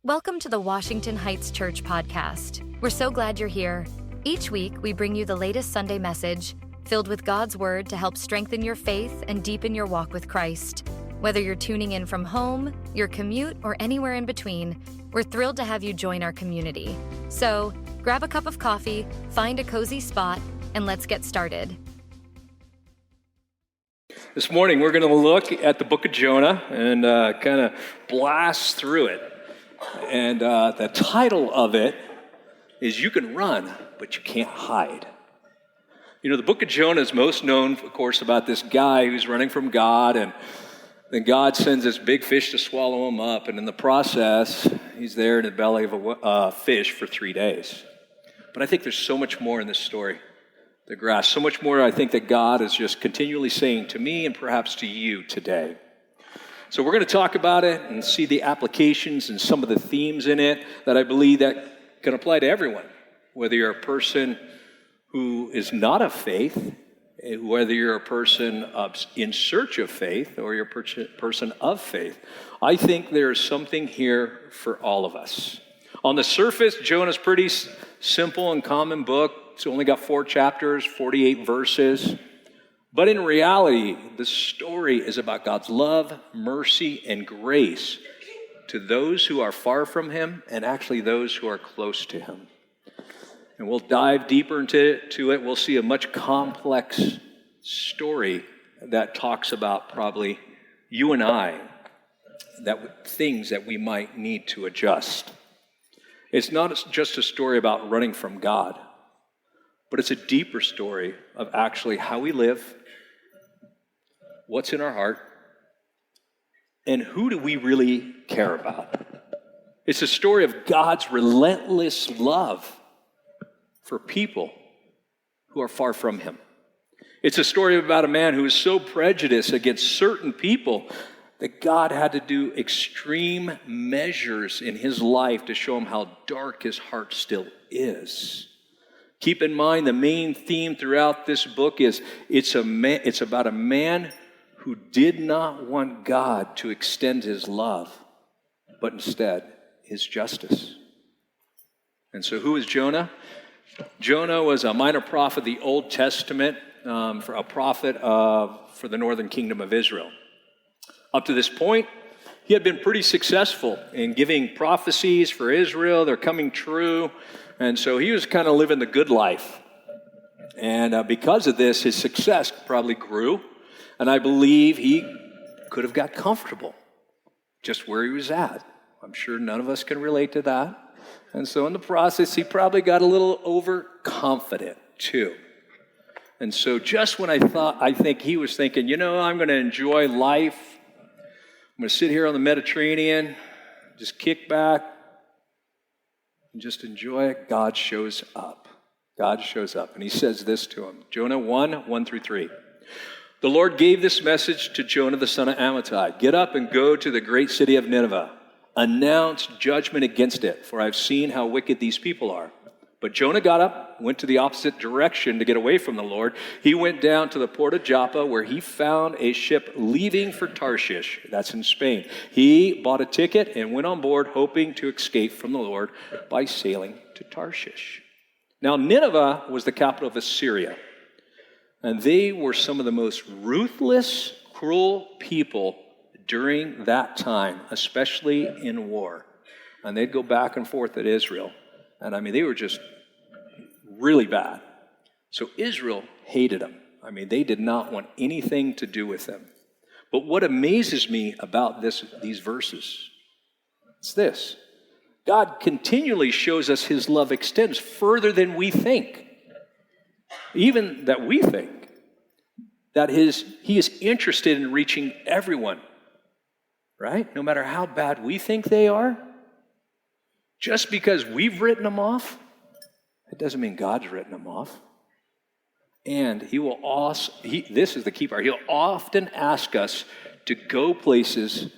Welcome to the Washington Heights Church podcast. We're so glad you're here. Each week, we bring you the latest Sunday message filled with God's Word to help strengthen your faith and deepen your walk with Christ. Whether you're tuning in from home, your commute, or anywhere in between, we're thrilled to have you join our community. So, grab a cup of coffee, find a cozy spot, and let's get started. This morning, we're going to look at the Book of Jonah and kind of blast through it. And the title of it is You Can Run, But You Can't Hide. You know, the Book of Jonah is most known, of course, about this guy who's running from God, and then God sends this big fish to swallow him up, and in the process, he's there in the belly of a fish for 3 days. But I think there's so much more in this story, the grass, so much more I think that God is just continually saying to me and perhaps to you today. So we're going to talk about it and see the applications and some of the themes in it that I believe that can apply to everyone, whether you're a person who is not of faith, whether you're a person in search of faith, or you're a person of faith. I think there's something here for all of us. On the surface, Jonah's pretty simple and common book. It's only got 4 chapters, 48 verses. But in reality, the story is about God's love, mercy, and grace to those who are far from Him and actually those who are close to Him. And we'll dive deeper into it. We'll see a much complex story that talks about probably you and I, things that we might need to adjust. It's not just a story about running from God, but it's a deeper story of actually how we live, what's in our heart, and who do we really care about. It's a story of God's relentless love for people who are far from Him. It's a story about a man who is so prejudiced against certain people that God had to do extreme measures in his life to show him how dark his heart still is. Keep in mind, the main theme throughout this book is it's about a man who did not want God to extend His love, but instead His justice. And so who is Jonah? Jonah was a minor prophet of the Old Testament, for a prophet for the northern kingdom of Israel. Up to this point, he had been pretty successful in giving prophecies for Israel. They're coming true. And so he was kind of living the good life. And because of this, his success probably grew. And I believe he could have got comfortable just where he was at. I'm sure none of us can relate to that. And so in the process, he probably got a little overconfident too. And so just when I think he was thinking, I'm going to enjoy life. I'm going to sit here on the Mediterranean, just kick back, and just enjoy it. God shows up. God shows up. And he says this to him. Jonah 1:1-3. The Lord gave this message to Jonah the son of Amittai. Get up and go to the great city of Nineveh. Announce judgment against it, for I've seen how wicked these people are. But Jonah got up, went to the opposite direction to get away from the Lord. He went down to the port of Joppa, where he found a ship leaving for Tarshish. That's in Spain. He bought a ticket and went on board, hoping to escape from the Lord by sailing to Tarshish. Now, Nineveh was the capital of Assyria. And they were some of the most ruthless, cruel people during that time, especially in war. And they'd go back and forth at Israel. And they were just really bad. So Israel hated them. They did not want anything to do with them. But what amazes me about these verses is this. God continually shows us His love extends further than we think. Even that we think that He is interested in reaching everyone, right? No matter how bad we think they are, just because we've written them off, it doesn't mean God's written them off. And He will also, this is the key part, He'll often ask us to go places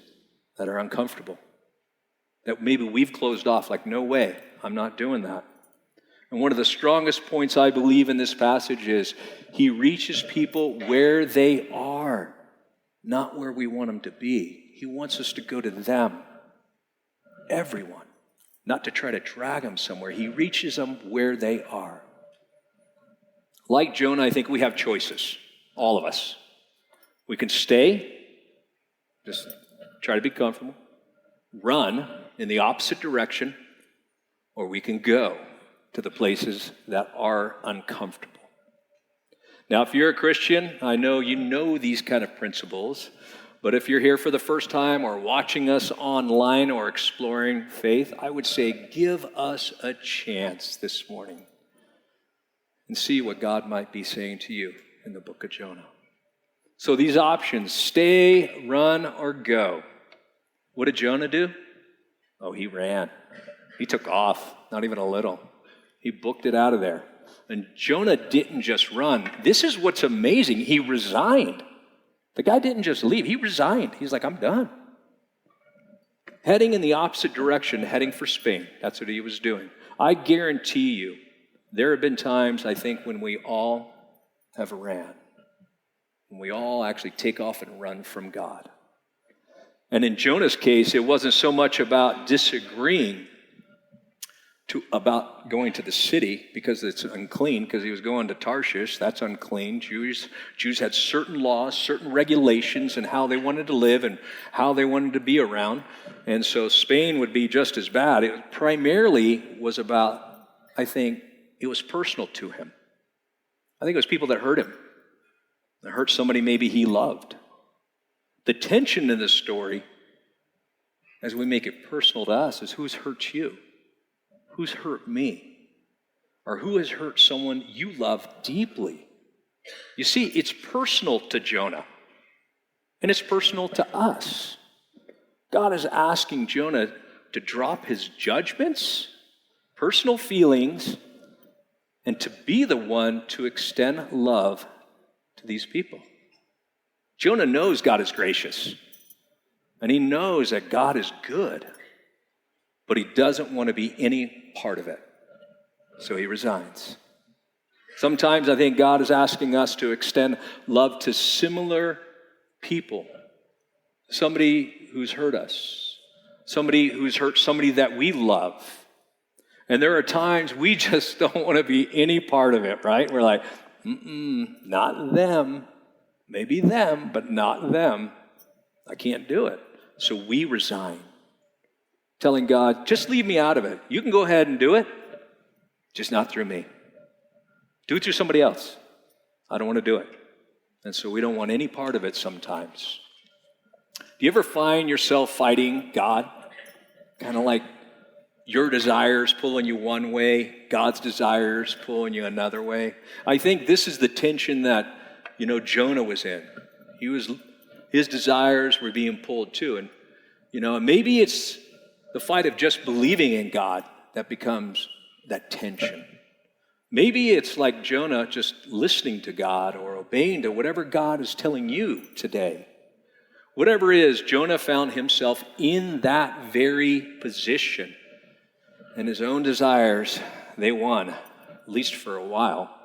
that are uncomfortable, that maybe we've closed off, like, no way, I'm not doing that. And one of the strongest points I believe in this passage is He reaches people where they are, not where we want them to be. He wants us to go to them, everyone. not to try to drag them somewhere. He reaches them where they are. Like Jonah, I think we have choices, all of us. We can stay, just try to be comfortable, run in the opposite direction, or we can go to the places that are uncomfortable. Now, if you're a Christian, I know you know these kind of principles, but if you're here for the first time or watching us online or exploring faith, I would say give us a chance this morning and see what God might be saying to you in the book of Jonah. So these options, stay, run, or go. What did Jonah do? Oh, he ran. He took off, not even a little. He booked it out of there. And Jonah didn't just run. This is what's amazing. He resigned. The guy didn't just leave. He resigned. He's like, I'm done. Heading in the opposite direction, heading for Spain. That's what he was doing. I guarantee you, there have been times, I think, when we all have ran. When we all actually take off and run from God. And in Jonah's case, it wasn't so much about disagreeing about going to the city because it's unclean, because he was going to Tarshish. That's unclean. Jews had certain laws, certain regulations, and how they wanted to live and how they wanted to be around. And so Spain would be just as bad. It primarily was about, I think, it was personal to him. I think it was people that hurt him, that hurt somebody maybe he loved. The tension in this story, as we make it personal to us, is who's hurt you? Who's hurt me? Or who has hurt someone you love deeply? You see, it's personal to Jonah, and it's personal to us. God is asking Jonah to drop his judgments, personal feelings, and to be the one to extend love to these people. Jonah knows God is gracious, and he knows that God is good, but he doesn't want to be any part of it. So he resigns. Sometimes I think God is asking us to extend love to similar people. Somebody who's hurt us. Somebody who's hurt somebody that we love. And there are times we just don't want to be any part of it, right? We're like, not them. Maybe them, but not them. I can't do it. So we resign. Telling God, just leave me out of it. You can go ahead and do it, just not through me. Do it through somebody else. I don't want to do it. And so we don't want any part of it sometimes. Do you ever find yourself fighting God? Kind of like your desires pulling you one way, God's desires pulling you another way. I think this is the tension that, Jonah was in. His desires were being pulled too. And, maybe it's the fight of just believing in God that becomes that tension. Maybe it's like Jonah just listening to God or obeying to whatever God is telling you today. Whatever it is, Jonah found himself in that very position. And his own desires, they won, at least for a while.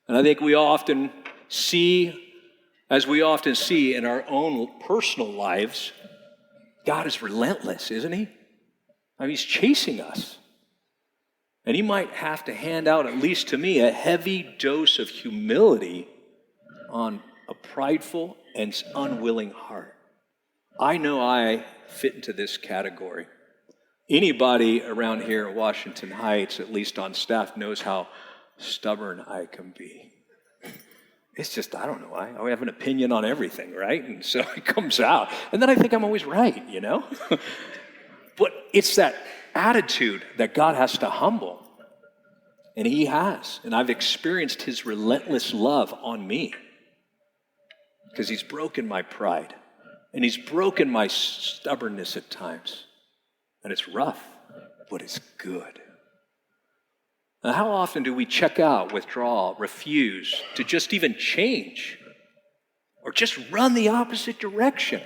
And I think we often see, as we often see in our own personal lives, God is relentless, isn't he? He's chasing us. And he might have to hand out, at least to me, a heavy dose of humility on a prideful and unwilling heart. I know I fit into this category. Anybody around here in Washington Heights, at least on staff, knows how stubborn I can be. It's just, I don't know, I have an opinion on everything, right? And so it comes out. And then I think I'm always right, But it's that attitude that God has to humble. And he has. And I've experienced his relentless love on me. Because he's broken my pride. And he's broken my stubbornness at times. And it's rough, but it's good. Now, how often do we check out, withdraw, refuse to just even change? Or just run the opposite direction?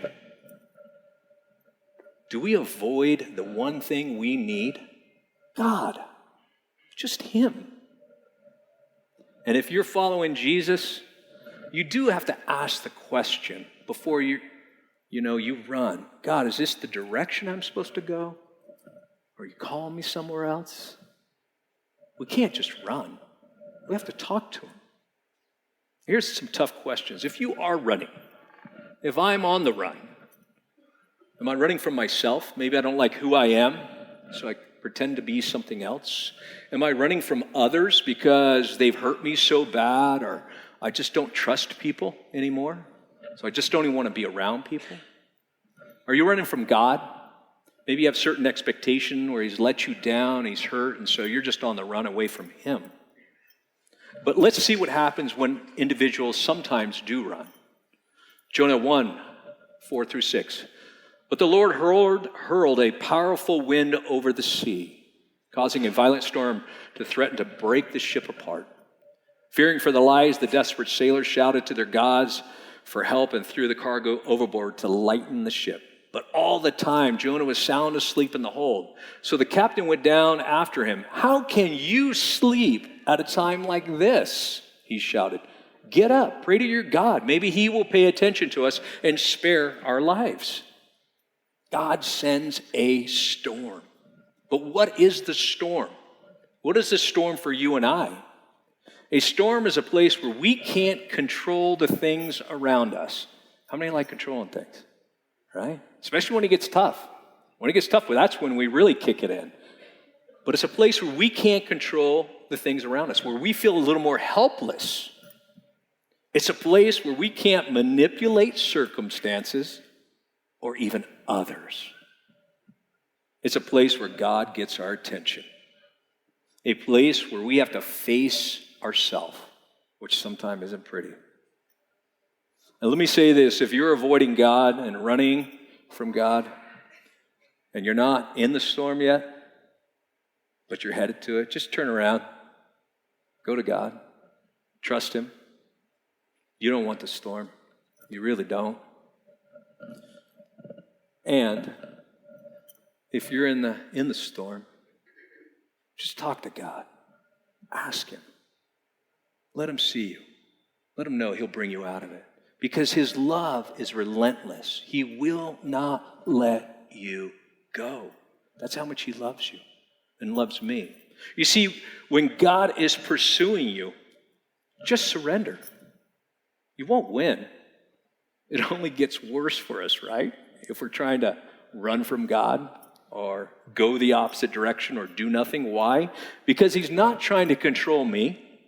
Do we avoid the one thing we need? God. Just him. And if you're following Jesus, you do have to ask the question before you run. God, is this the direction I'm supposed to go? Or are you calling me somewhere else? We can't just run. We have to talk to him. Here's some tough questions. If you are running, if I'm on the run, am I running from myself? Maybe I don't like who I am, so I pretend to be something else. Am I running from others because they've hurt me so bad, or I just don't trust people anymore, so I just don't even want to be around people? Are you running from God? Maybe you have certain expectation where he's let you down, he's hurt, and so you're just on the run away from him. But let's see what happens when individuals sometimes do run. Jonah 1, 4 through 6. But the Lord hurled a powerful wind over the sea, causing a violent storm to threaten to break the ship apart. Fearing for their lives, the desperate sailors shouted to their gods for help and threw the cargo overboard to lighten the ship. But all the time, Jonah was sound asleep in the hold. So the captain went down after him. "How can you sleep at a time like this?" he shouted. "Get up, pray to your God. Maybe he will pay attention to us and spare our lives." God sends a storm. But what is the storm? What is the storm for you and I? A storm is a place where we can't control the things around us. How many like controlling things? Right? Especially when it gets tough. When it gets tough, well, that's when we really kick it in. But it's a place where we can't control the things around us, where we feel a little more helpless. It's a place where we can't manipulate circumstances or even others. It's a place where God gets our attention. A place where we have to face ourselves, which sometimes isn't pretty. And let me say this, if you're avoiding God and running from God, and you're not in the storm yet, but you're headed to it, just turn around, go to God, trust him. You don't want the storm. You really don't. And if you're in the storm, just talk to God. Ask him. Let him see you. Let him know he'll bring you out of it. Because his love is relentless. He will not let you go. That's how much he loves you and loves me. You see, when God is pursuing you, just surrender. You won't win. It only gets worse for us, right? If we're trying to run from God or go the opposite direction or do nothing. Why? Because he's not trying to control me.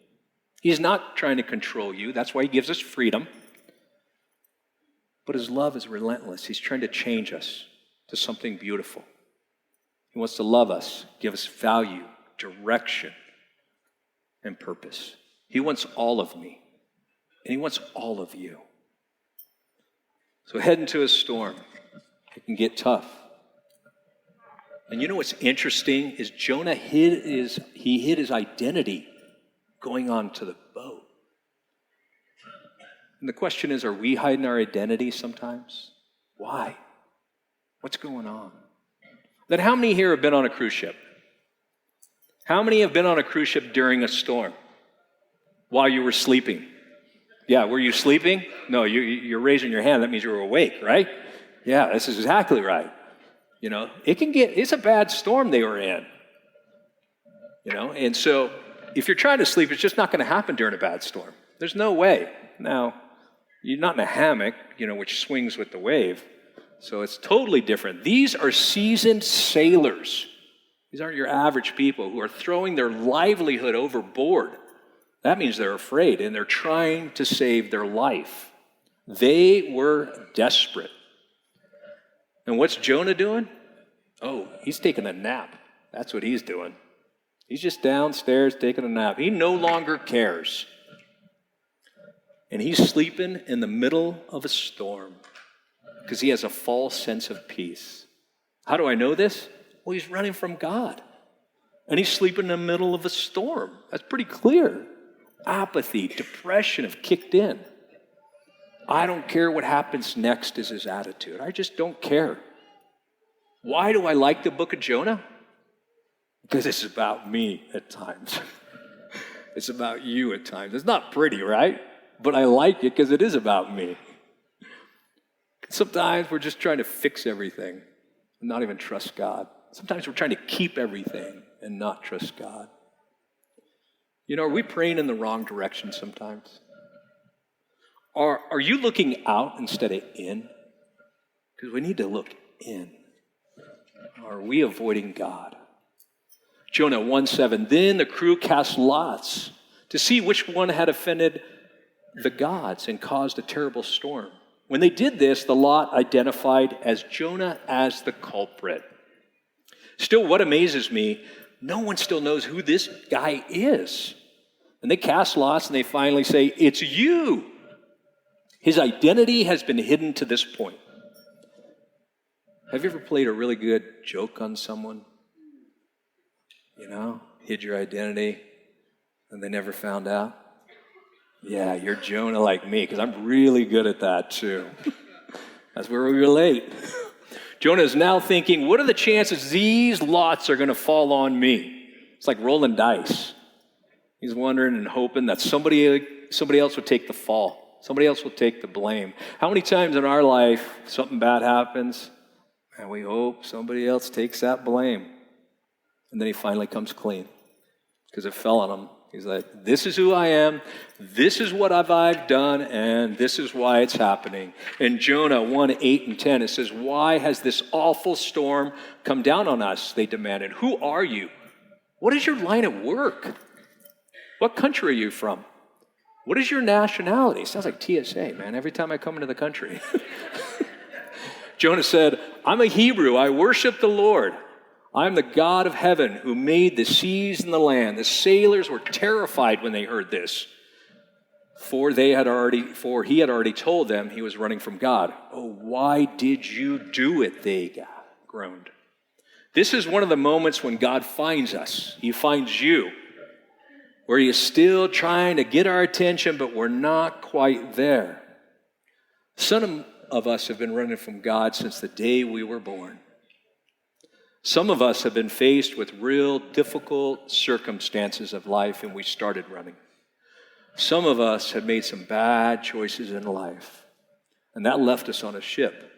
He's not trying to control you. That's why he gives us freedom. But his love is relentless. He's trying to change us to something beautiful. He wants to love us, give us value, direction, and purpose. He wants all of me, and he wants all of you. So head into a storm. It can get tough. And you know what's interesting is Jonah hid his identity going onto the boat. And the question is, are we hiding our identity sometimes? Why? What's going on? Then how many here have been on a cruise ship? How many have been on a cruise ship during a storm while you were sleeping? Yeah, were you sleeping? No, you're raising your hand. That means you were awake, right? Yeah, this is exactly right. You know, it's a bad storm they were in. You know, and so if you're trying to sleep, it's just not going to happen during a bad storm. There's no way. Now, you're not in a hammock, which swings with the wave. So it's totally different. These are seasoned sailors. These aren't your average people who are throwing their livelihood overboard. That means they're afraid and they're trying to save their life. They were desperate. And what's Jonah doing? Oh, he's taking a nap. That's what he's doing. He's just downstairs taking a nap. He no longer cares. And he's sleeping in the middle of a storm because he has a false sense of peace. How do I know this? Well, he's running from God. And he's sleeping in the middle of a storm. That's pretty clear. Apathy, depression have kicked in. I don't care what happens next is his attitude. I just don't care. Why do I like the book of Jonah? Because it's about me at times. It's about you at times. It's not pretty, right? But I like it because it is about me. Sometimes we're just trying to fix everything and not even trust God. Sometimes we're trying to keep everything and not trust God. Are we praying in the wrong direction sometimes? Are you looking out instead of in? Because we need to look in. Are we avoiding God? Jonah 1:7, then the crew cast lots to see which one had offended the gods and caused a terrible storm. When they did this, the lot identified as Jonah as the culprit. Still, what amazes me, no one still knows who this guy is. And they cast lots and they finally say, it's you. His identity has been hidden to this point. Have you ever played a really good joke on someone? Hid your identity and they never found out? Yeah, you're Jonah like me, because I'm really good at that too. That's where we relate. Jonah is now thinking, what are the chances these lots are going to fall on me? It's like rolling dice. He's wondering and hoping that somebody else would take the fall. Somebody else will take the blame. How many times in our life something bad happens and we hope somebody else takes that blame? And then he finally comes clean because it fell on him. He's like, this is who I am, this is what I've done, and this is why it's happening. In Jonah 1:8-10, it says, why has this awful storm come down on us? They demanded. Who are you? What is your line of work? What country are you from? What is your nationality? Sounds like TSA, man, every time I come into the country. Jonah said, I'm a Hebrew, I worship the Lord. I'm the God of heaven who made the seas and the land. The sailors were terrified when they heard this, for he had already told them he was running from God. Oh, why did you do it? They groaned. This is one of the moments when God finds us. He finds you, where he is still trying to get our attention, but we're not quite there. Some of us have been running from God since the day we were born. Some of us have been faced with real difficult circumstances of life and we started running. Some of us have made some bad choices in life, and that left us on a ship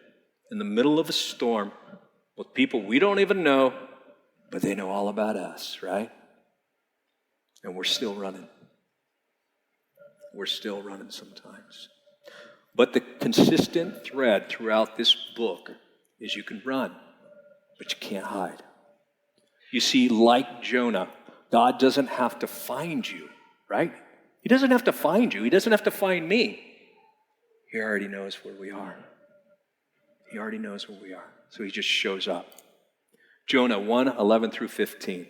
in the middle of a storm with people we don't even know, but they know all about us, right? And we're still running. We're still running sometimes. But the consistent thread throughout this book is you can run, but you can't hide. You see, like Jonah, God doesn't have to find you, right? He doesn't have to find you. He doesn't have to find me. He already knows where we are. He already knows where we are. So he just shows up. Jonah 1:11-15.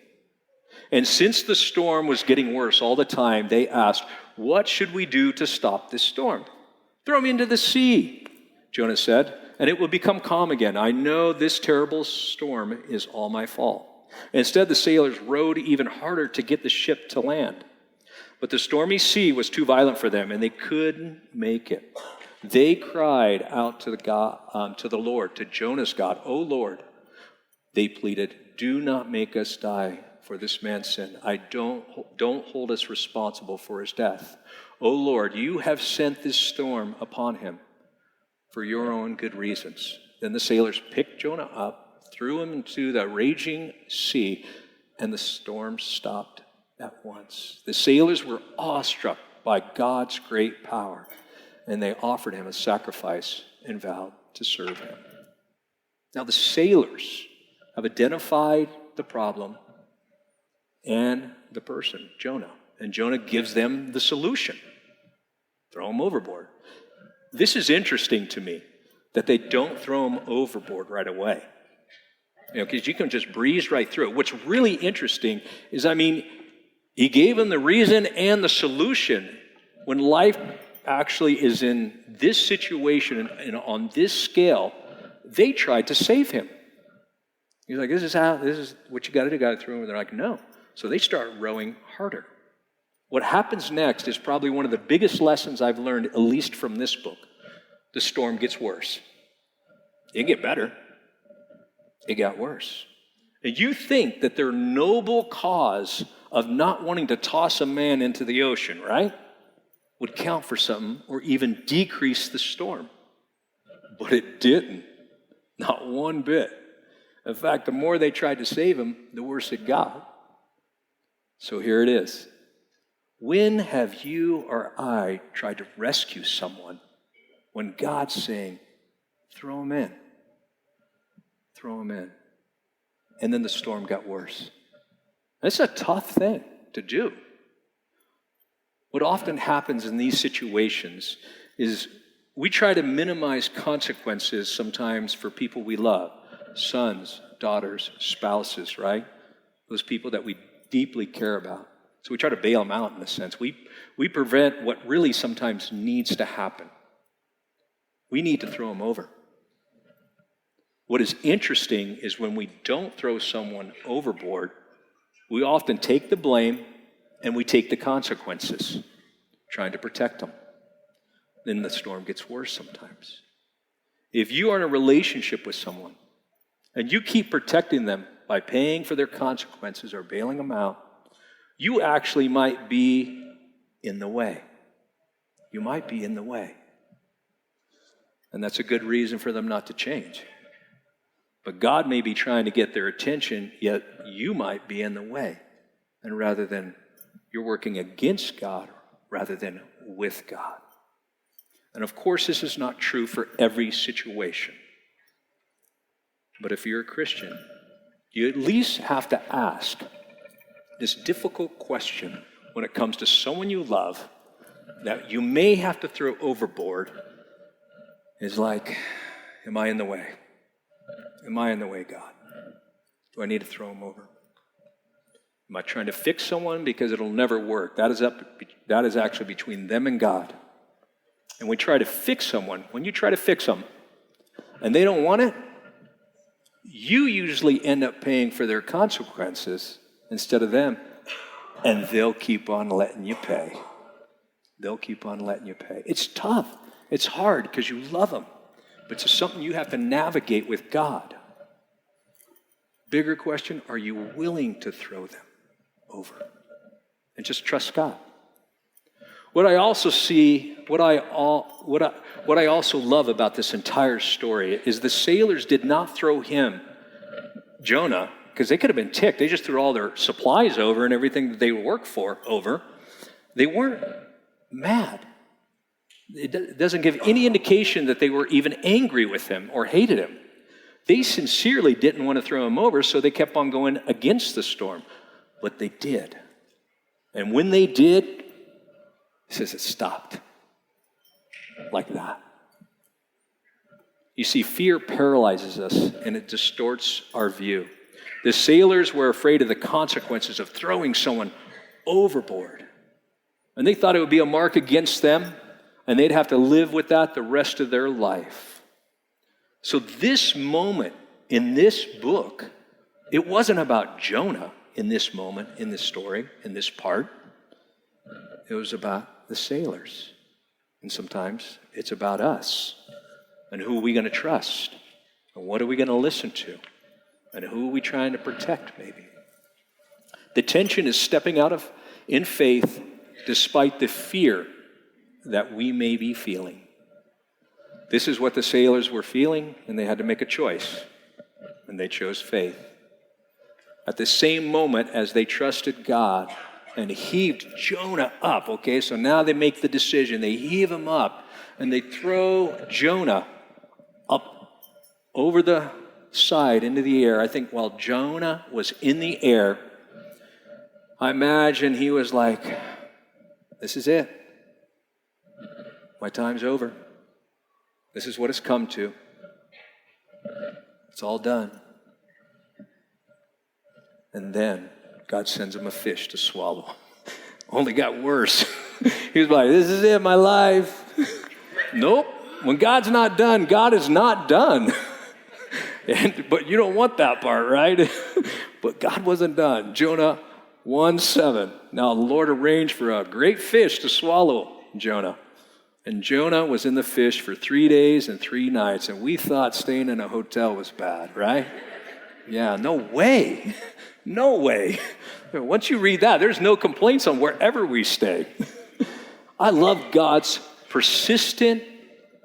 And since the storm was getting worse all the time, they asked, what should we do to stop this storm? Throw me into the sea, Jonah said, and it will become calm again. I know this terrible storm is all my fault. Instead, the sailors rowed even harder to get the ship to land. But the stormy sea was too violent for them, and they couldn't make it. They cried out to the Lord, to Jonah's God, "O Lord," they pleaded, "do not make us die for this man's sin. Don't hold us responsible for his death. O Lord, you have sent this storm upon him for your own good reasons." Then the sailors picked Jonah up, threw him into the raging sea, and the storm stopped at once. The sailors were awestruck by God's great power, and they offered him a sacrifice and vowed to serve him. Now the sailors have identified the problem and the person, Jonah. And Jonah gives them the solution. Throw him overboard. This is interesting to me, that they don't throw him overboard right away. Because you can just breeze right through it. What's really interesting is, he gave them the reason and the solution. When life actually is in this situation and on this scale, they tried to save him. He's like, this is what you got to do, got to throw him. They're like, no. So they start rowing harder. What happens next is probably one of the biggest lessons I've learned, at least from this book. The storm gets worse. It didn't get better. It got worse. And you think that their noble cause of not wanting to toss a man into the ocean, right, would count for something or even decrease the storm. But it didn't. Not one bit. In fact, the more they tried to save him, the worse it got. So here it is. When have you or I tried to rescue someone when God's saying, throw him in? Throw him in. And then the storm got worse. It's a tough thing to do. What often happens in these situations is we try to minimize consequences sometimes for people we love. Sons, daughters, spouses, right? Those people that we deeply care about. So we try to bail them out in a sense. We prevent what really sometimes needs to happen. We need to throw them over. What is interesting is when we don't throw someone overboard, we often take the blame and we take the consequences, trying to protect them. Then the storm gets worse sometimes. If you are in a relationship with someone and you keep protecting them by paying for their consequences or bailing them out, you actually might be in the way. You might be in the way. And that's a good reason for them not to change. But God may be trying to get their attention, yet you might be in the way. And rather than you're working against God, rather than with God. And of course, this is not true for every situation. But if you're a Christian, you at least have to ask this difficult question when it comes to someone you love that you may have to throw overboard is like, am I in the way? Am I in the way, God? Do I need to throw him over? Am I trying to fix someone because it'll never work? That is actually between them and God. And we try to fix someone. When you try to fix them and they don't want it, you usually end up paying for their consequences instead of them. And they'll keep on letting you pay. They'll keep on letting you pay. It's tough. It's hard because you love them. But it's something you have to navigate with God. Bigger question, are you willing to throw them over? And just trust God. What I also see, what I also love about this entire story is the sailors did not throw him, Jonah, because they could have been ticked. They just threw all their supplies over and everything that they worked for over. They weren't mad. It doesn't give any indication that they were even angry with him or hated him. They sincerely didn't want to throw him over, so they kept on going against the storm. But they did. And when they did, it says it stopped. Like that. You see, fear paralyzes us and it distorts our view. The sailors were afraid of the consequences of throwing someone overboard. And they thought it would be a mark against them, and they'd have to live with that the rest of their life. So this moment in this book, it wasn't about Jonah in this moment, in this story, in this part. It was about the sailors. And sometimes it's about us. And who are we going to trust? And what are we going to listen to? And who are we trying to protect, maybe? The tension is stepping out in faith despite the fear that we may be feeling. This is what the sailors were feeling, and they had to make a choice. And they chose faith. At the same moment as they trusted God and heaved Jonah up, okay, so now they make the decision. They heave him up, and they throw Jonah up over the side into the air. I think while Jonah was in the air, I imagine he was like, this is it. My time's over. This is what it's come to. It's all done. And then God sends him a fish to swallow. Only got worse. He was like, this is it, my life. Nope. When God's not done, God is not done. But you don't want that part, right? But God wasn't done. Jonah 1:7. Now the Lord arranged for a great fish to swallow Jonah. And Jonah was in the fish for 3 days and 3 nights. And we thought staying in a hotel was bad, right? Yeah, no way. No way. Once you read that, there's no complaints on wherever we stay. I love God's persistent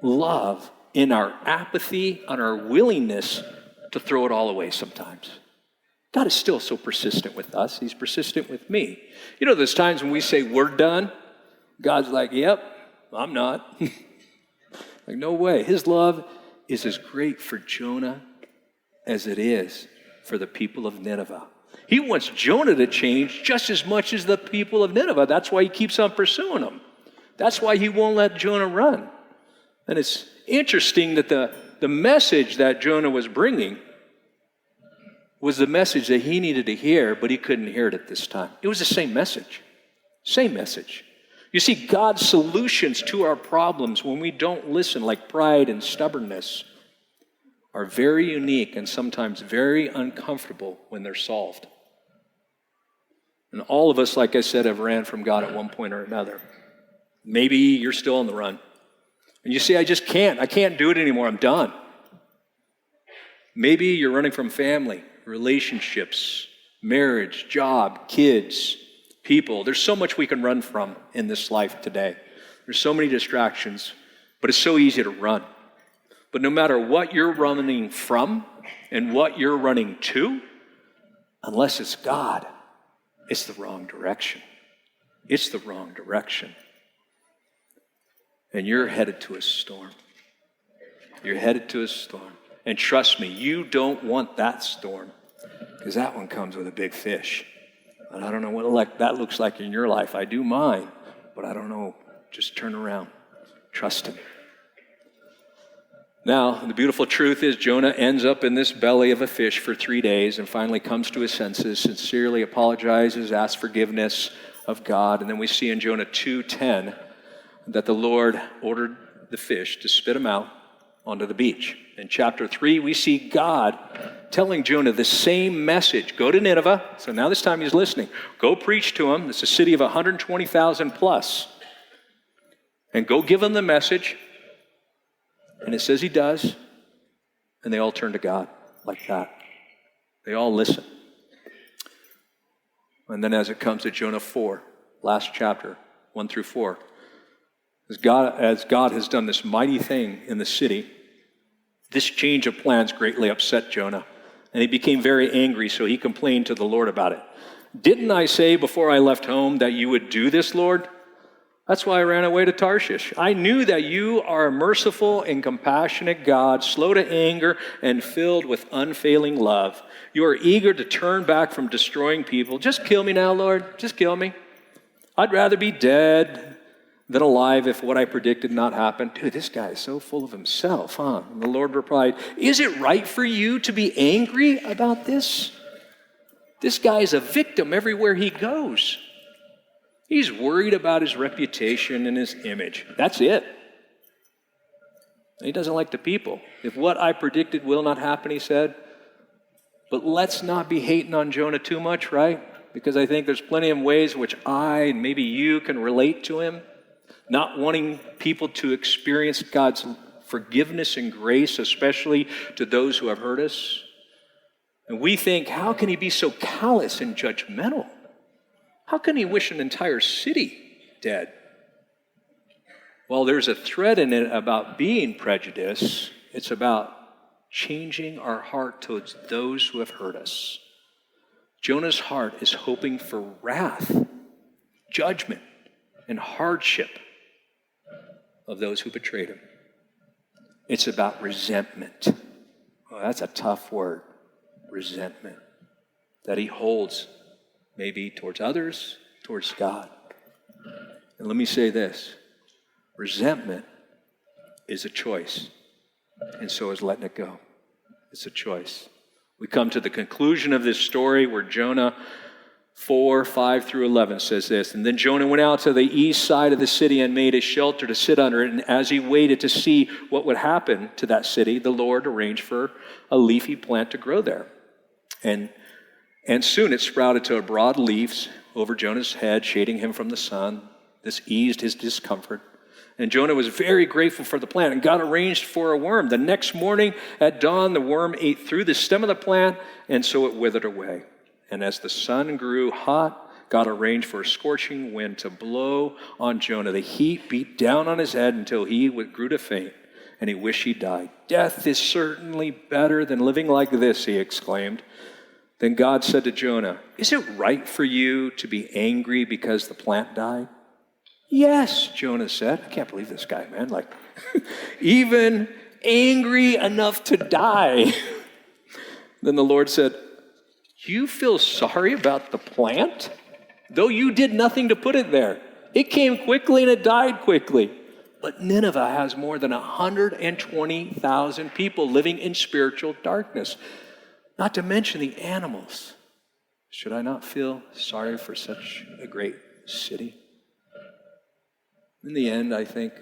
love in our apathy, on our willingness to throw it all away sometimes. God is still so persistent with us. He's persistent with me. You know, there's times when we say, we're done. God's like, yep, I'm not. Like, no way. His love is as great for Jonah as it is for the people of Nineveh. He wants Jonah to change just as much as the people of Nineveh. That's why he keeps on pursuing them. That's why he won't let Jonah run. And it's interesting that the message that Jonah was bringing was the message that he needed to hear, but he couldn't hear it at this time. It was the same message. Same message. You see, God's solutions to our problems when we don't listen, like pride and stubbornness, are very unique and sometimes very uncomfortable when they're solved. And all of us, like I said, have ran from God at one point or another. Maybe you're still on the run. And you say, I can't do it anymore, I'm done. Maybe you're running from family, relationships, marriage, job, kids, people. There's so much we can run from in this life today. There's so many distractions, but it's so easy to run. But no matter what you're running from and what you're running to, unless it's God, it's the wrong direction. It's the wrong direction. And you're headed to a storm. You're headed to a storm. And trust me, you don't want that storm, because that one comes with a big fish. And I don't know what that looks like in your life. I do mine, but I don't know. Just turn around. Trust him. Now, the beautiful truth is Jonah ends up in this belly of a fish for 3 days and finally comes to his senses, sincerely apologizes, asks forgiveness of God. And then we see in Jonah 2:10 that the Lord ordered the fish to spit him out onto the beach. In chapter 3, we see God telling Jonah the same message. Go to Nineveh. So now this time he's listening. Go preach to them. It's a city of 120,000 plus. And go give them the message. And it says he does. And they all turn to God like that. They all listen. And then as it comes to Jonah 4, last chapter, 1 through 4, as God has done this mighty thing in the city, this change of plans greatly upset Jonah, and he became very angry, so he complained to the Lord about it. Didn't I say before I left home that you would do this, Lord? That's why I ran away to Tarshish. I knew that you are a merciful and compassionate God, slow to anger and filled with unfailing love. You are eager to turn back from destroying people. Just kill me now, Lord. Just kill me. I'd rather be dead than alive if what I predicted not happened. Dude, this guy is so full of himself, huh? And the Lord replied, is it right for you to be angry about this? This guy is a victim everywhere he goes. He's worried about his reputation and his image. That's it. He doesn't like the people. If what I predicted will not happen, he said. But let's not be hating on Jonah too much, right? Because I think there's plenty of ways which I and maybe you can relate to him. Not wanting people to experience God's forgiveness and grace, especially to those who have hurt us. And we think, how can he be so callous and judgmental? How can he wish an entire city dead? Well, there's a thread in it about being prejudiced. It's about changing our heart towards those who have hurt us. Jonah's heart is hoping for wrath, judgment, and hardship of those who betrayed him. It's about resentment. Well, that's a tough word, resentment, that he holds maybe towards others, towards God. And let me say this, resentment is a choice, and so is letting it go. It's a choice. We come to the conclusion of this story where Jonah 4, 5 through 11 says this, and then Jonah went out to the east side of the city and made a shelter to sit under it, and as he waited to see what would happen to that city, the Lord arranged for a leafy plant to grow there. And soon it sprouted to broad leaves over Jonah's head, shading him from the sun. This eased his discomfort. And Jonah was very grateful for the plant, and God arranged for a worm. The next morning at dawn, the worm ate through the stem of the plant, and so it withered away. And as the sun grew hot, God arranged for a scorching wind to blow on Jonah. The heat beat down on his head until he grew to faint. and he wished he died. "Death is certainly better than living like this," he exclaimed. Then God said to Jonah, "Is it right for you to be angry because the plant died?" "Yes," Jonah said. I can't believe this guy, man. Like, even angry enough to die. Then the Lord said, "You feel sorry about the plant? Though you did nothing to put it there. It came quickly and it died quickly. But Nineveh has more than 120,000 people living in spiritual darkness, not to mention the animals. Should I not feel sorry for such a great city?" In the end, I think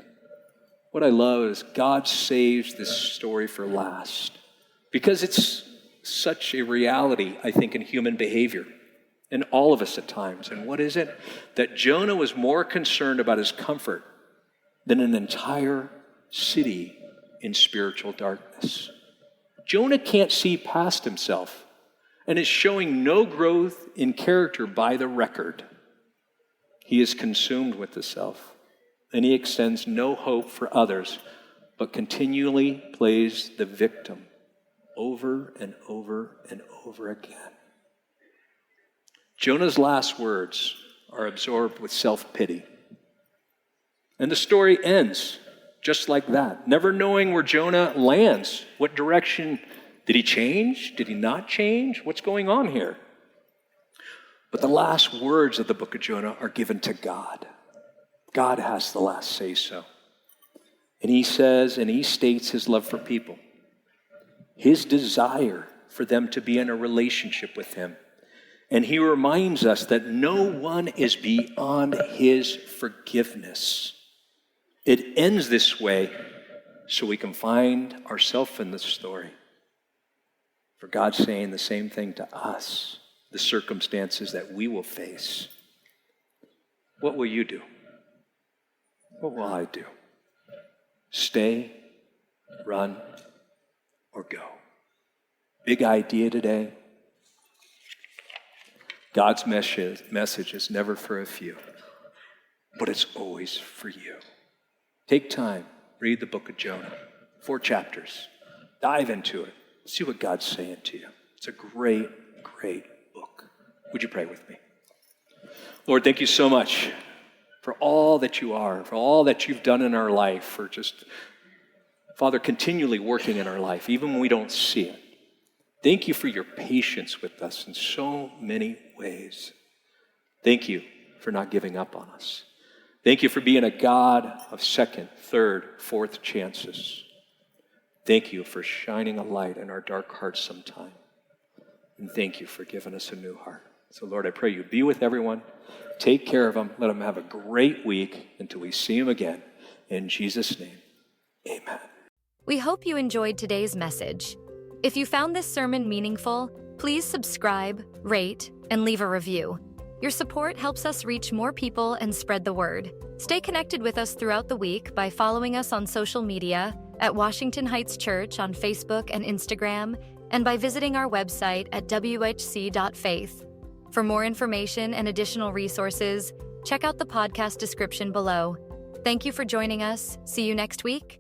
what I love is God saves this story for last, because it's such a reality, I think, in human behavior, in all of us at times. And what is it? That Jonah was more concerned about his comfort than an entire city in spiritual darkness. Jonah can't see past himself and is showing no growth in character by the record. He is consumed with the self, and he extends no hope for others, but continually plays the victim over and over and over again. Jonah's last words are absorbed with self-pity. And the story ends just like that, never knowing where Jonah lands. What direction did he change? Did he not change? What's going on here? But the last words of the book of Jonah are given to God. God has the last say-so. And he says, and he states his love for people, his desire for them to be in a relationship with him. And he reminds us that no one is beyond his forgiveness. It ends this way so we can find ourselves in the story. For God's saying the same thing to us, the circumstances that we will face. What will you do? What will I do? Stay, run, or go? Big idea today. God's message is never for a few, but it's always for you. Take time, read the book of Jonah, 4 chapters. Dive into it. See what God's saying to you. It's a great, great book. Would you pray with me? Lord, thank you so much for all that you are, for all that you've done in our life, for just, Father, continually working in our life, even when we don't see it. Thank you for your patience with us in so many ways. Thank you for not giving up on us. Thank you for being a God of second, third, fourth chances. Thank you for shining a light in our dark hearts sometime. And thank you for giving us a new heart. So Lord, I pray you be with everyone. Take care of them. Let them have a great week until we see them again. In Jesus' name, amen. We hope you enjoyed today's message. If you found this sermon meaningful, please subscribe, rate, and leave a review. Your support helps us reach more people and spread the word. Stay connected with us throughout the week by following us on social media at Washington Heights Church on Facebook and Instagram, and by visiting our website at whc.faith. For more information and additional resources, check out the podcast description below. Thank you for joining us. See you next week.